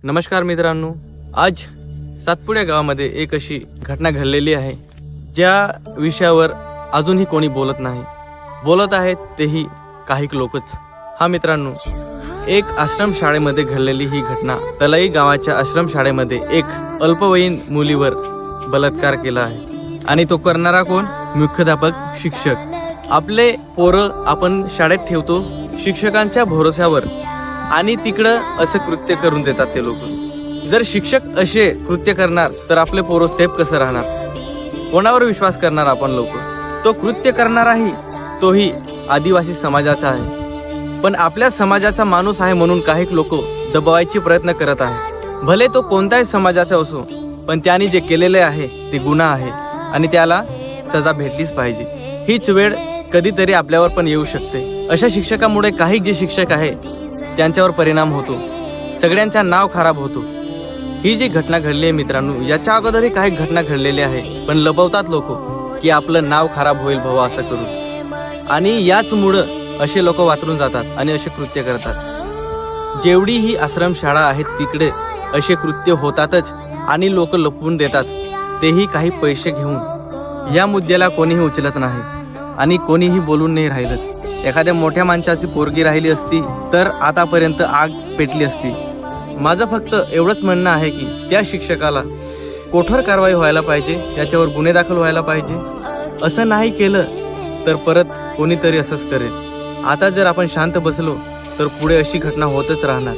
नमस्कार मित्रांनो, आज सातपुडा गावामध्ये एक अशी घटना घडलेली आहे ज्या विषयावर अजूनही कोणी बोलत नाही. बोलत आहेत तेही काही लोकच. हा मित्रांनो, एक आश्रम शाळेमध्ये घडलेली ही घटना. तलाई गावाच्या आश्रम शाळेमध्ये एक अल्पवयीन मुलीवर बलात्कार केला आहे आणि तो करणारा कोण? मुख्याध्यापक, शिक्षक. आपले पोरं आपण शाळेत ठेवतो शिक्षकांच्या भरोश्यावर आणि तिकडं असं कृत्य करून देतात ते लोक. जर शिक्षक असे कृत्य करणार तर आपले पोरं सेफ कसं राहणार? कोणावर विश्वास करणार आपण लोक? तो कृत्य करणाराही तोही आदिवासी समाजाचा आहे, पण आपल्या समाजाचा माणूस आहे म्हणून काही लोक दबावायचे प्रयत्न करत आहे. भले तो कोणत्याही समाजाचा असो, पण त्याने जे केलेले आहे ते गुन्हा आहे आणि त्याला सजा भेटलीच पाहिजे. हीच वेळ कधीतरी आपल्यावर पण येऊ शकते. अशा शिक्षकामुळे काही जे शिक्षक आहे त्यांच्यावर परिणाम होतो, सगळ्यांचा नाव खराब होतो. ही जी घटना घडली आहे मित्रांनो, याच्या अगोदरही काही घटना घडलेल्या आहे, पण लपवतात लोक की आपलं नाव खराब होईल भाऊ असं करून, आणि याचमुळं असे लोक वाचून जातात आणि असे कृत्य करतात. जेवढी ही आश्रमशाळा आहेत तिकडे असे कृत्य होतातच आणि लोक लपवून देतात, तेही काही पैसे घेऊन. या मुद्द्याला कोणीही उचलत नाही आणि कोणीही बोलून नाही राहिलं. एखाद्या मोठ्या माणसाची पोरगी राहिली असती तर आतापर्यंत आग पेटली असती. माझं फक्त एवढंच म्हणणं आहे की त्या शिक्षकाला कठोर कारवाई व्हायला पाहिजे, त्याच्यावर गुन्हे दाखल व्हायला पाहिजे. असं नाही केलं तर परत कोणीतरी असंच करेल. आता जर आपण शांत बसलो तर पुढे अशी घटना होतच राहणार.